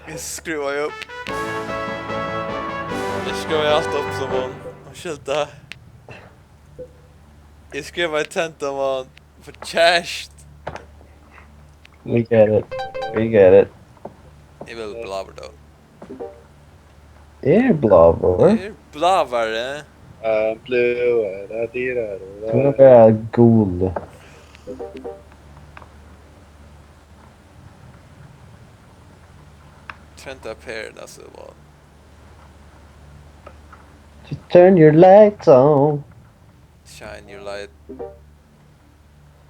Jag skruvar ju upp. Jag skruvar allt upp som hon. Och skylta. Jag skruvar ett tentamon för cashed. We get it. We get it. Jag vill blabber då. Blubber. Det är blabbare. Blue, Det är guld. Trenta per alltså vad. To turn your lights on. Shine your light.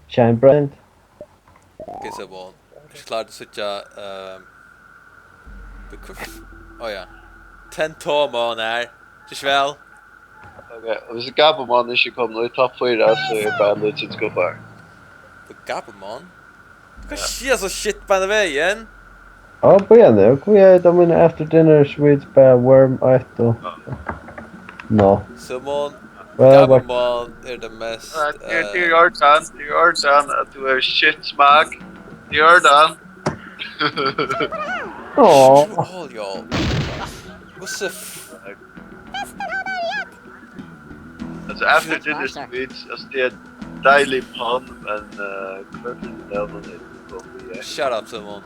Shine bright. Okej så vad. Jag är klar att switcha oh ja. Tentamon här. Tjusväl. Okej, och hvis Gabumon ikke kom nå i topp 4, så er bare Legend skuffar. The Gabumon. Du kan se så shit på den vägen. Ja, börja nu. Kom igen, de är after dinner sweets by worm 1 och... No. Simon. Well, Gabumon är det mest... Det er Jordan at du er shit smak. Jordan. Åh. All y'all. What's the Altså, after dinner sweets, altså det er dejlig pond, men kvørten der man er kommet i. Shut up, Simon.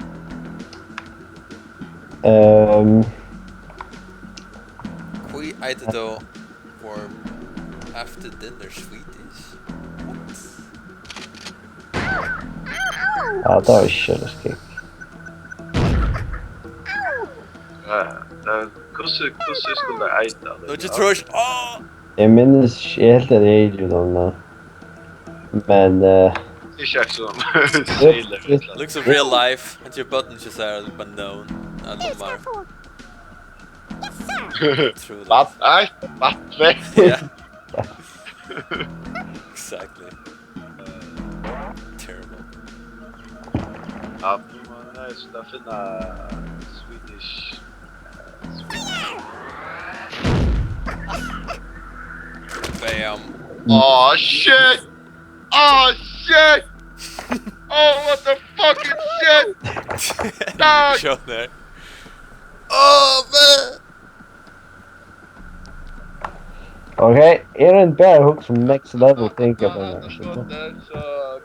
Qui ate då for after dinner sweeties. Ja, det var kärlekskick. Hvordan skulle jeg eite det? Don't you throw oh! Jag minns helt att det är ju de. Men Ikke som sailor. Looks of real life. And your buttons just are unknown. I love my true life. Vatt? Nej, vatt. Yeah. Exactly. Terrible. Ja, man är så där finna Swedish. Bam. Oh shit! Oh shit! Oh what the fucking shit! Dog! Kör där. Oh man! okej, är det en bear hook som next level tänker på den här Så shit? där så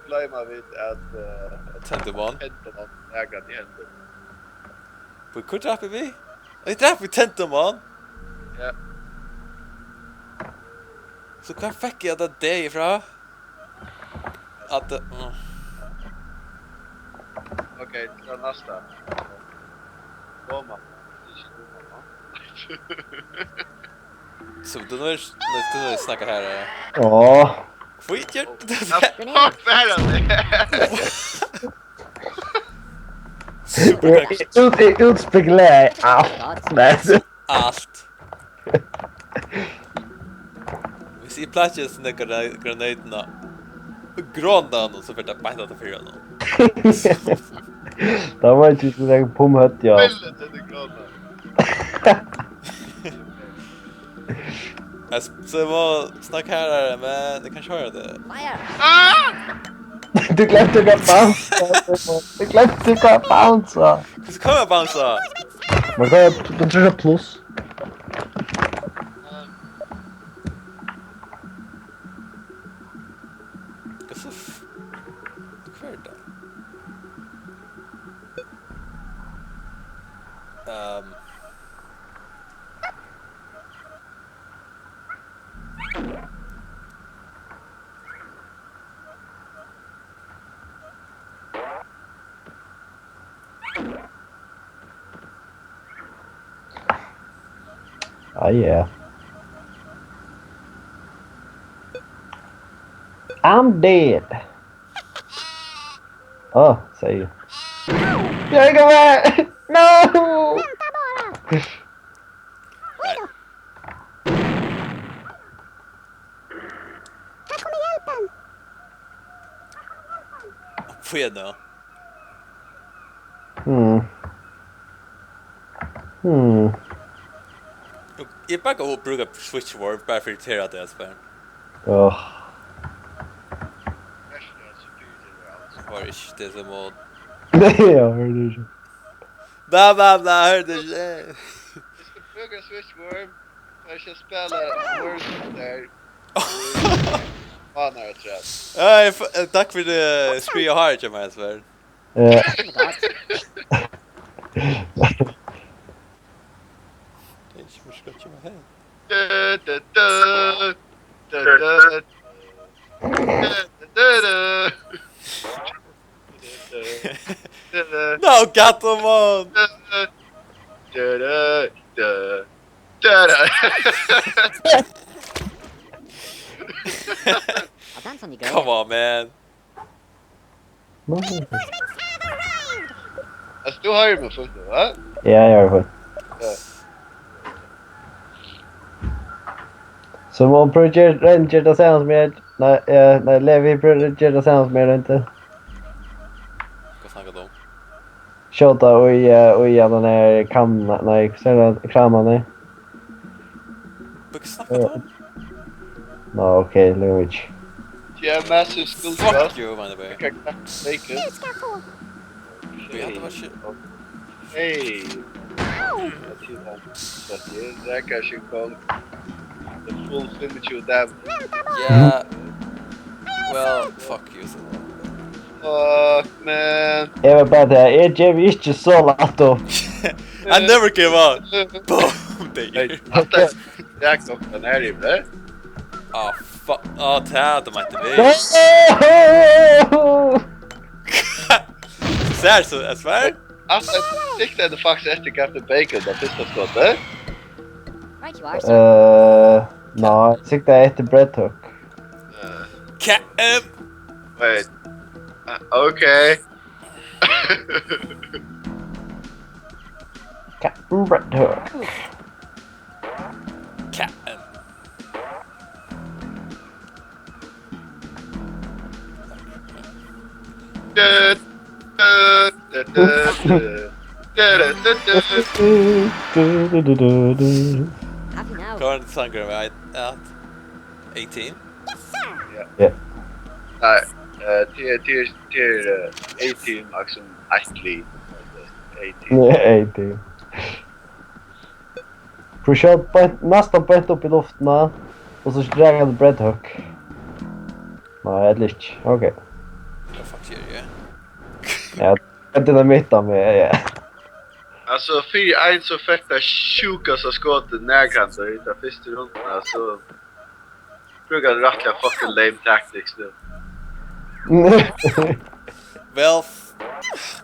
glömmer vi att Tentamon. Tentamon äger till händer. We could drop it me. I drop with Tentamon. Ja. Så hva fikk jeg det ifra? At det... Okej, till nästa. Bomma. Inte bomma. Så du nu snackar här... Ja. Skit gör det! Fuck det! Utspeglar allt. Nej. Allt. Vi ser platjes när granaterna. Grandan och så för det bättre att fyra någon. Det var inte så där pomhött jag. Väldigt det glada. Så vad snack här men det kan köra det. Du glömde att bounce. Du glömde att bounce. Hur kommer jag bouncea? Man kan trycka plus. Så kvar där. Oh yeah. I'm dead. Oh, säg ju. Jag går med! No! Får jag då? Jag bara går och brukar switch word bara för att irritera det spel. Oh. Var det som mod. Nej, jag hörde inte. Bla bla bla, hörde du? Jag ska fråga Switchworm. Jag ska spela Worm där. Anar jag tror jag. Ja, tack för det spree jag har, Jamal Svärd. Inte förskott jag här. No, Gatomon! I'll dance on you, girl. Come on, man. Alltså du har ju med foten, va? Ja, jag har det. Så om Project Ranger tillsammans med... Nej, Levi Project tillsammans med inte. Vad snackar du om? Shota och den här kamna... Nej, kraman, nej. Vad snackar du om? No, okej, Lewis. Jag är massive skull. Fuck you, man. Jag kan knappt bacon. Du hade varit shit. Hej! Det där kanske kom. The full finish of them. Yeah. Well, fuck you. So. Fuck man. Jag vill bara säga, jag ger inte så lätt då. I never give up. Boom! There. Jag kom den här ibland. Ah, fuck. Ah, tät, de inte vi. Så här så, jag svär. Alltså, jag tyckte det faktiskt efter Captain Bacon, det första skottet. Right you are, sir. Nej, jag tyckte jag äter breadhook. Wait. Okay. Captain breadhook. Captain. Happy now. Current hunger right at 18. Nej, till 18 liksom actually 18. 18. Push-out nästan på ett upp i luften och så dragade breadhook. Nej, det är inte. Okej. Vad fuck gör du? Ja, det är mitten med, ja. Alltså, för en så fetta sjukaste skottet närkanter i den första rundan, så brukar det rättliga fucking lame tactics nu. Well, oh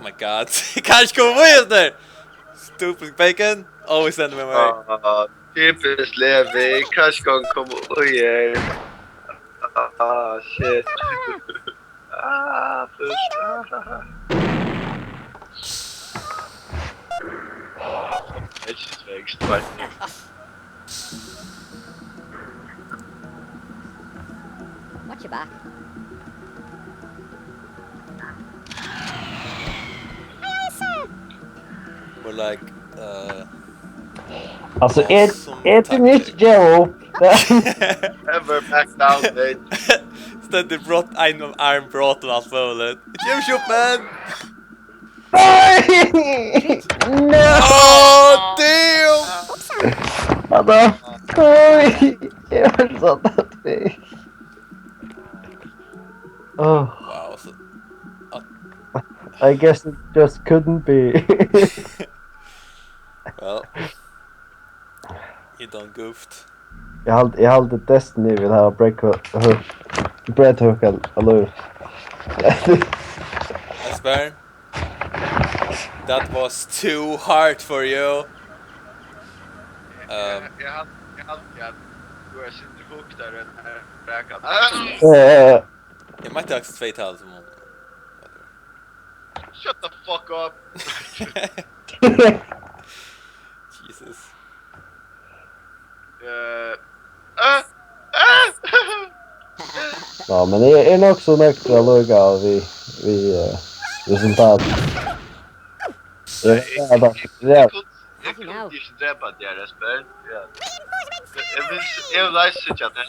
my god. Kanske kommer vad just där. Stupid bacon. Always send me away. Typiskt Levi, kanske kan komma och ge. Shit. It's just very exciting. Watch your back. We're like, Alltså, ett nytt jobb. Ever back down, mate. Ständigt brott, en arm brott och allt möjligt. Jim Shop, man! Nej! No! Oh, damn! Alltså, oj! Jag har satt att det. Oh, Wow, så... I guess it just couldn't be. Well... You done goofed. Jag hade Destiny vill ha breadhook eller Asbjørn, that was too hard for you. Jag hade att du är sin hook där den här räkan. Jag might have 2000 mål. Shut the fuck up. Jesus. Ja, men det är nog så nöktra lugga vi resultat. Jag kunde inte dräpa det här, Esbjörn. Jag vill läsa sig att det.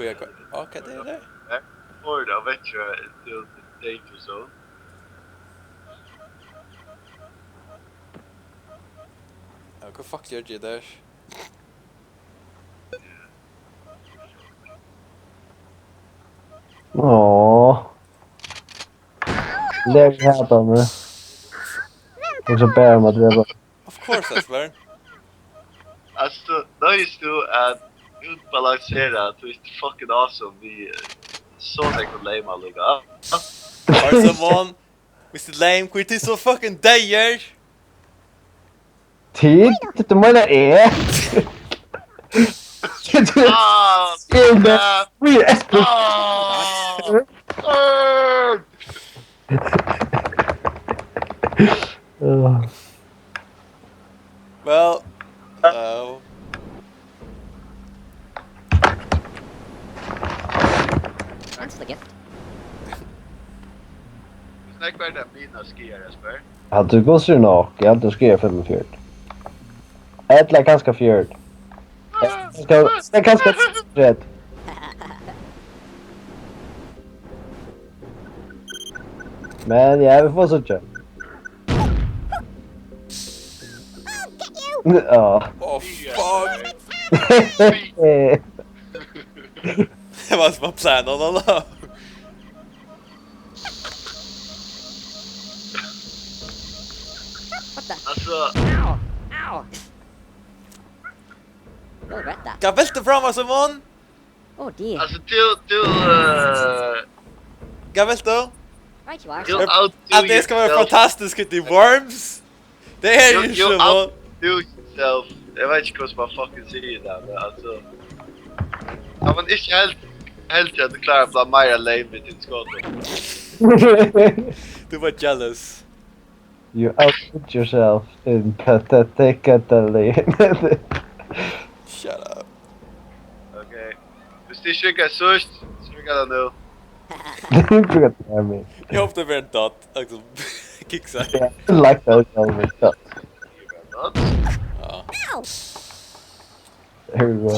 Börja gå. Okej, det är det. Or the venture into the danger zone. Ja, vad fuck gör det där? Åh. Lägg här på mig. Och så ber om att det Of course, Esbjörn. Alltså, nöjs du att utbalansera twist fucking awesome vi så mycket lame alliga. Har someone Mr. Lame quit is so fucking dayer. Tid? Du menar är? Ah! Weird Espen. Well, Thanks for the gift. Snack med den mina skier, Jesper. Ja, du går så nok. Ja, du ska göra 45. Ätla ganska fjörd. Det är ganska rätt. Men ja, vi får så köra. Ja. oh fuck. Det var som en plan on alla. What the? Alltså, Ow! Ow! You'll regret that. Kan välte fram someone? Oh dear. alltså du Kan välte? Right you are. du sir. outdo Att det ska vara fantastiskt ut i Worms. Det är ju You så. outdo yourself. Jag vet inte vad man fucking säger där, men alltså. Ja, men inte helt att du klarar att bli mer lame med ditt skott. Du var jealous. You output yourself in pathetically. Shut up. Okej. Hvis du skickar först, så skickar jag nu. You forgot to hear me. Jag hoppas det blir en dot. Alltså, kicksa. Yeah, I like those elements. Not. Ja. Ow! Here we go.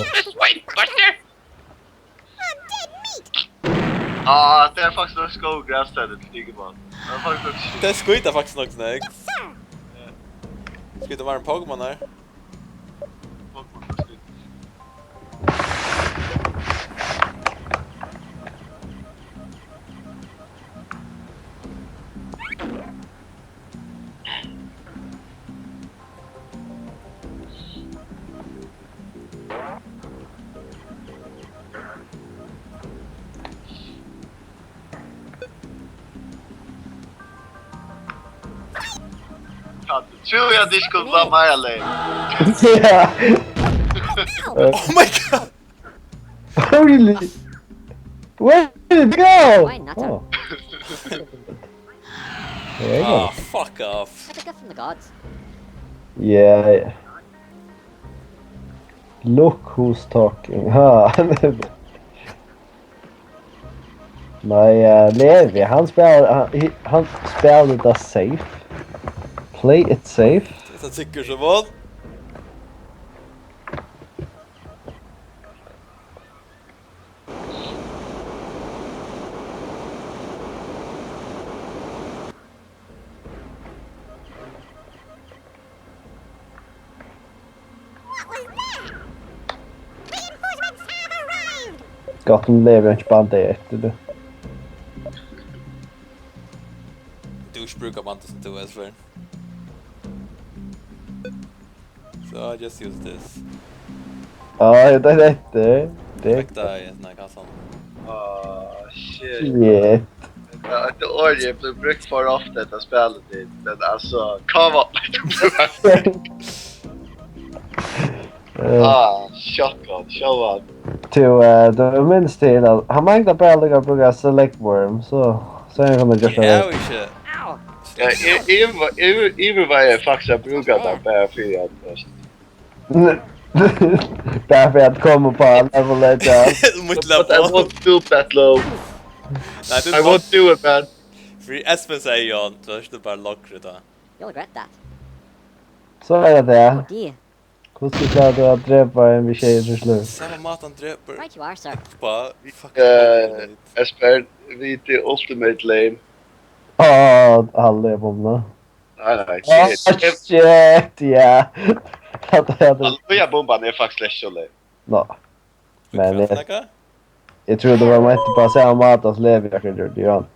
Wait, Buster! Ah, det är faktiskt någon skog grässtället till Digimon. Det är faktiskt något Det shit. skjuter faktiskt något snyggt. Ska inte vara en Pokémon här? Tror jag det skulle vara mer lame. Yeah. Oh my god! Holy. Where did it go? Why not? Oh. There you Ah, go. fuck off. That's a gift from the gods. Yeah. Look who's talking. Ha. Nej, Levi, han spelade det safe. Play it safe. Det tycker så vad? Gotten Levi inte bara det efter det. Douche brukar man inte som tog ens för. So I just use this. Ja, det är rätt det. Perfekta i den här kassan. Ah, shit. Shit. Det ordet blir brukt för ofta detta spelet. Men alltså, come up shotgun, show up. Du minns till att han mängde bara brukar select worm så jag kommer just Yeah, we should. Ow! Even vad jag faktiskt brukar där bara för att först. Därför att komma på level legend. Mot But I level. won't do that low. Nej, I det won't do it, man. för Espen säger Jan, så är det bara lockret då. You'll regret that. Så är det. Oh dear. Hur ska du att dräpa en vid tjejer som slår? Samma mat han dräper. Right you are, sir. Bara fucking Esper, vi till Ultimate Lane. Ja, aldrig bomba. Nej, Shit, ja. Att jag hade... Halleluja bomban är faktiskt lätt så lane. Nå. Men Men jag tror det var man inte bara säga mat att lever jag kan göra det igen.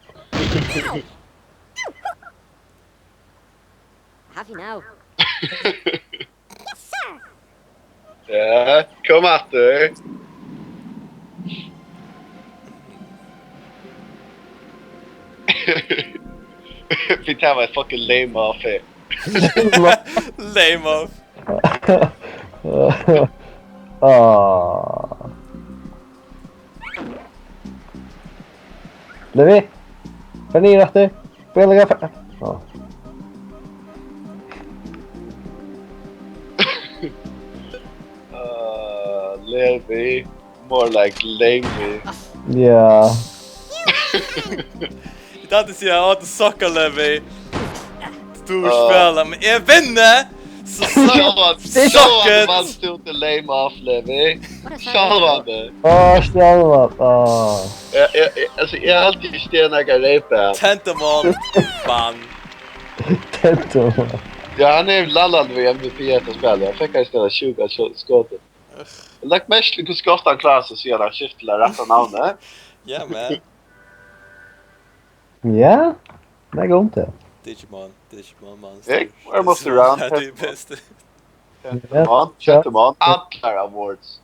Have you now? Ja, kom att du. Vi tar ett fucking lame off här. lame off. Levi? Fanny efter. Spela för. Ja. Levi. More like lame. Ja. Det hade sig att socka Levi. Stor spela men jag vinner. Så Själva man stod till lame off Levi. Själva det. Själva. Alltså jag har alltid stenägare repa. Tentamon ban. Tentamon. Ja, han är lallad vid MVP i ett spel. Jag fick istället 20 skottet. Jag lagt mest hur skott han klarar sig så jag skift till rätta namnet. Ja, man. Ja. Det går inte. Digimon man. Jag måste round. Det är bäst. Tentamon. Antler Awards.